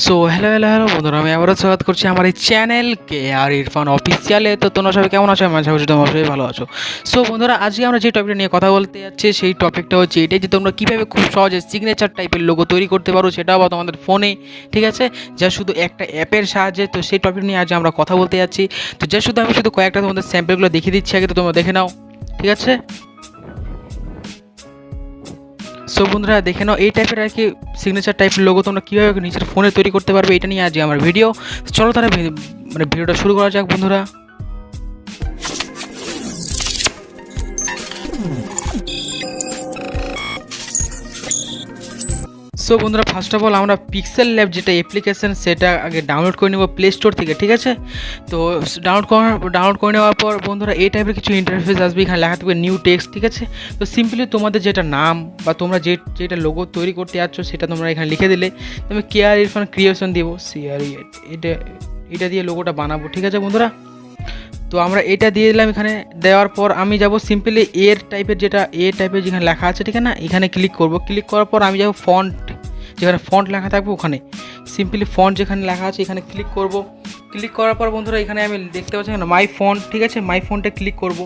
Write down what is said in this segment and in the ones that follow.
So hello বন্ধুরা, আমি আবারও স্বাগত করছি আমার এই চ্যানেলকে আর ইরফান অফিসিয়ালে। তো তোমরা সবাই কেমন আছো? আমি আশা করছি তোমরা সবাই ভালো আছো। সো বন্ধুরা, আজকে আমরা যে টপিকটা নিয়ে কথা বলতে যাচ্ছি সেই টপিকটা হচ্ছে এটাই যে তোমরা কীভাবে খুব সহজে সিগনেচার টাইপের লোগো তৈরি করতে পারো, সেটাও বা তোমাদের ফোনে, ঠিক আছে, যা শুধু একটা অ্যাপের সাহায্যে। তো সেই টপিক নিয়ে আজ আমরা কথা বলতে যাচ্ছি। তো যা শুধু আমি কয়েকটা তোমাদের স্যাম্পলগুলো দেখিয়ে দিচ্ছি, আগে তো তোমরা দেখে নাও, ঠিক আছে। সো বন্ধুরা, দেখে নাও এই টাইপের আর কি সিগনেচার টাইপের লোগো তোমরা কীভাবে নিজের ফোনে তৈরি করতে পারবে, এটা নিয়ে আজ আমার ভিডিও। চলো তাহলে ভিডিওটা শুরু করা যাক বন্ধুরা। সো বন্ধুরা, ফার্স্ট অফ অল আমরা পিক্সেল যেটা অ্যাপ্লিকেশান সেটা আগে ডাউনলোড করে নেব প্লে স্টোর থেকে, ঠিক আছে। তো ডাউনলোড করে নেওয়ার পর বন্ধুরা এই টাইপের কিছু ইন্টারফেস আসবে, এখানে লেখা থাকবে নিউ টেক্সট, ঠিক আছে। তো সিম্পলি তোমাদের যেটা নাম বা তোমরা যেটা লোগো তৈরি করতে যাচ্ছ সেটা তোমরা এখানে লিখে দিলে, তুমি কেয়ার ইরফান ক্রিয়েশন দিব, এটা দিয়ে লোগোটা বানাবো, ঠিক আছে বন্ধুরা। তো আমরা এটা দিয়ে দিলাম। এখানে দেওয়ার পর আমি যাব সিম্পলি এর টাইপের যেখানে লেখা আছে, ঠিক আছে না, এখানে ক্লিক করব। ক্লিক করার পর আমি যাব ফন্ট, যেখানে ফন্ট লেখা থাকবে ওখানে সিম্পলি ফন্ট যেখানে লেখা আছে এখানে ক্লিক করব। ক্লিক করার পর বন্ধুরা এখানে আমি দেখতে পাচ্ছি এখানে মাই ফন্ট, ঠিক আছে, মাই ফন্টে ক্লিক করব।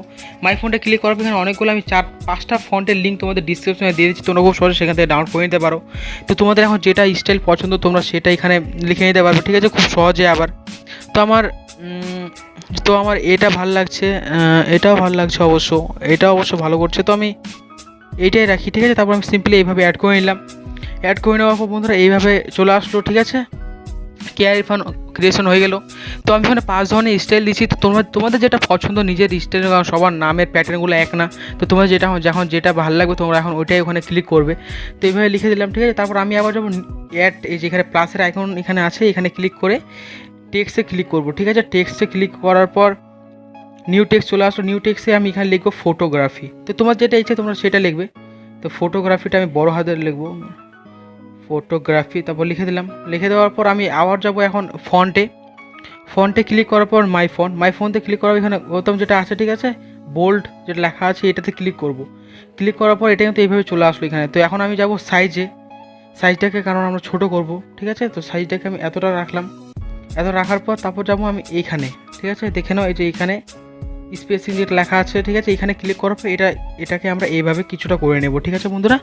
মাই ফন্টে ক্লিক করার পর এখানে অনেকগুলো আমি 4-5টা ফন্টের লিঙ্ক তোমাদের ডিসক্রিপশনে দিয়ে দিচ্ছি, তোমরা খুব সহজে সেখান থেকে ডাউনলোড করে নিতে পারো। তো তোমাদের এখন যেটা স্টাইল পছন্দ তোমরা সেটা এখানে লিখে নিতে পারবে, ঠিক আছে, খুব সহজে। আবার তো আমার এটা ভালো লাগছে, এটাও ভালো লাগছে, এটাও অবশ্য ভালো করছে। তো আমি এইটাই রাখি, ঠিক আছে। তারপর আমি সিম্পলি এইভাবে অ্যাড করে নিলাম। অ্যাড করে নেওয়ার পর বন্ধুরা এইভাবে চলে আসলো, ঠিক আছে, কেয়ার ইরফান ক্রিয়েশন হয়ে গেল। তো আমি এখানে 5 ধরনের স্টাইল দিচ্ছি। তো তোমাদের যেটা পছন্দ নিজের স্টাইল, কারণ সবার নামের প্যাটার্নগুলো এক না। তো তোমাদের যখন যেটা ভালো লাগবে তোমরা এখন ওইটাই ওখানে ক্লিক করবে। তো এইভাবে লিখে দিলাম, ঠিক আছে। তারপর আমি আবার যখন অ্যাড, এই যেখানে প্লাসের আইকন এখানে আছে এখানে ক্লিক করে টেক্সটে ক্লিক করব, ঠিক আছে। টেক্সটে ক্লিক করার পর নিউ টেক্সট চলে আসলো। নিউ টেক্সটে আমি এখানে লিখবো ফটোগ্রাফি। তো তোমার যেটা ইচ্ছে তোমরা সেটা লিখবে। তো ফটোগ্রাফিটা আমি বড় হাতের লিখবো, ফটোগ্রাফি, তারপর লিখে দিলাম। লিখে দেওয়ার পর আমি আবার যাব এখন ফন্টে ক্লিক করার পর মাই ফোনতে ক্লিক করার এখানে প্রথম যেটা আছে, ঠিক আছে, বোল্ড যেটা লেখা আছে এটাতে ক্লিক করব। ক্লিক করার পর এটা কিন্তু এইভাবে চলে আসলো এখানে। তো এখন আমি যাব সাইজটাকে, কারণ আমরা ছোট করব, ঠিক আছে। তো সাইজটাকে আমি এতটা রাখলাম। এত রাখার পর তারপর যাবো আমি এইখানে, ঠিক আছে, দেখে নাও এই যে এইখানে স্পেসিং যেটা লেখা আছে, ঠিক আছে, এখানে ক্লিক করার পর এটাকে আমরা এইভাবে কিছুটা করে নেব, ঠিক আছে বন্ধুরা।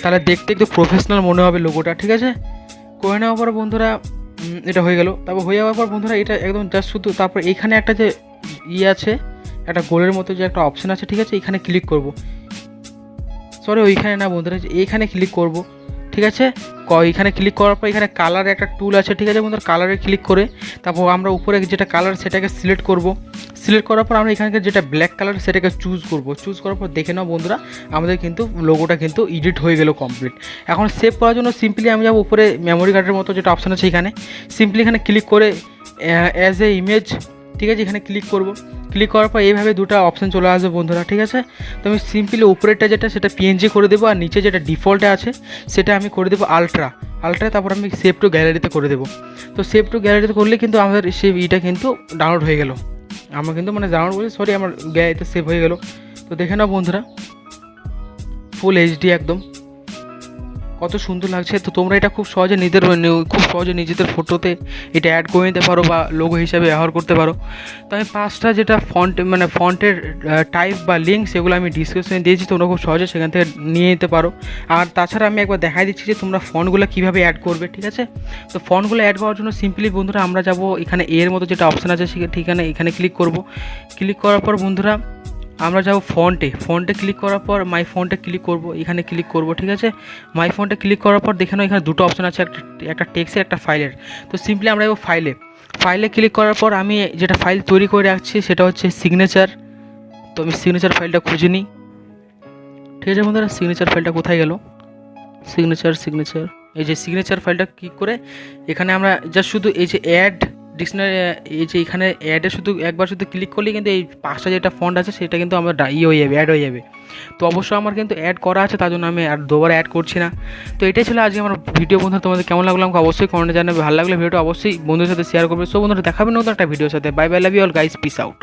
তাহলে দেখতে একটু প্রফেশনাল মনে হবে লোগোটা, ঠিক আছে। করে নেওয়ার পর বন্ধুরা এটা হয়ে গেল। তারপর হয়ে যাওয়ার পর বন্ধুরা এটা একদম জাস্ট শুধু, তারপর এইখানে একটা যে আছে, একটা গোলের মতো যে একটা অপশান আছে, ঠিক আছে, এখানে ক্লিক করব। ওইখানে না বন্ধুরা, এইখানে ক্লিক করব, ঠিক আছে। এখানে ক্লিক করার পর এখানে কালারের একটা টুল আছে, ঠিক আছে বন্ধুরা। কালারে ক্লিক করে তারপর আমরা উপরে যেটা কালার সেটাকে সিলেক্ট করব। সিলেক্ট করার পর আমরা এখানকার যেটা ব্ল্যাক কালার সেটাকে চুজ করার পর দেখে নাও বন্ধুরা আমাদের কিন্তু লোগোটা কিন্তু এডিট হয়ে গেল কমপ্লিট। এখন সেভ করার জন্য সিম্পলি আমি যাব উপরে মেমোরি কার্ডের মতো যেটা অপশান আছে এখানে সিম্পলি এখানে ক্লিক করে অ্যাজ এ ইমেজ, ঠিক আছে, এখানে ক্লিক করব। ক্লিক করার পর এইভাবে দুটো অপশান চলে আসবে বন্ধুরা, ঠিক আছে। তো আমি সিম্পলি উপরেরটা যেটা সেটা পিএনজি করে দেবো, আর নিচে যেটা ডিফল্টে আছে সেটা আমি করে দেবো আলট্রা। তারপর আমি সেভ টু গ্যালারিতে করে দেবো। তো সেভ টু গ্যালারিতে করলে কিন্তু আমাদের সেই কিন্তু ডাউনলোড হয়ে গেল। আমার কিন্তু ডাউনলোড বলি আমার গ্যালারিতে সেভ হয়ে গেল। তো দেখে নাও বন্ধুরা ফুল এইচডি একদম কত সুন্দর লাগছে। তো তোমরা এটা খুব সহজে নিজেদের ফটোতে এটা অ্যাড করে নিতে পারো বা লোগো হিসাবে ব্যবহার করতে পারো। তো আমি 5টা যেটা ফন্টের টাইপ বা লিঙ্ক সেগুলো আমি ডিসক্রিপশনে দিয়েছি, তোমরা খুব সহজে সেখান থেকে নিয়ে নিতে পারো। আর তাছাড়া আমি একবার দেখাই দিচ্ছি যে তোমরা ফন্টগুলো কীভাবে অ্যাড করবে, ঠিক আছে। তো ফন্টগুলো অ্যাড করার জন্য সিম্পলি বন্ধুরা আমরা যাব এখানে এর মতো যেটা অপশান আছে এখানে ক্লিক করব। ক্লিক করার পর বন্ধুরা আমরা যাব ফন্টে ক্লিক করার পর মাই ফন্টে ক্লিক করব, এখানে ক্লিক করব, ঠিক আছে। মাই ফন্টে ক্লিক করার পর দেখে নাও এখানে দুটো অপশান আছে, একটা টেক্সটের একটা ফাইলের। তো সিম্পলি আমরা যাব ফাইলে ক্লিক করার পর আমি যেটা ফাইল তৈরি করে রাখছি সেটা হচ্ছে সিগনেচার। তো আমি সিগনেচার ফাইলটা খুঁজে নিই, ঠিক আছে বন্ধুরা। সিগনেচার ফাইলটা কোথায় গেল? সিগনেচার এই যে সিগনেচার ফাইলটা ক্লিক করে এখানে আমরা জাস্ট শুধু এই যে অ্যাড ডিকশনারি, এই যে এখানে অ্যাডে একবার ক্লিক করলেই কিন্তু এই 5টা যেটা ফন্ট আছে সেটা কিন্তু আমার অ্যাড হয়ে যাবে। তো অবশ্যই আমার কিন্তু অ্যাড করা আছে, তার জন্য আমি আর দুবার অ্যাড করছি না। তো এটাই ছিল আজকে আমার ভিডিও বন্ধুরা। তোমাদের কেমন লাগলো আমাকে অবশ্যই কমেন্টে জানাবে। ভালো লাগলে ভিডিওটা অবশ্যই বন্ধুদের সাথে শেয়ার করবে। সো বন্ধুরা দেখাবেন নতুন একটা ভিডিওর সাথে। Bye bye, love you all guys, peace out.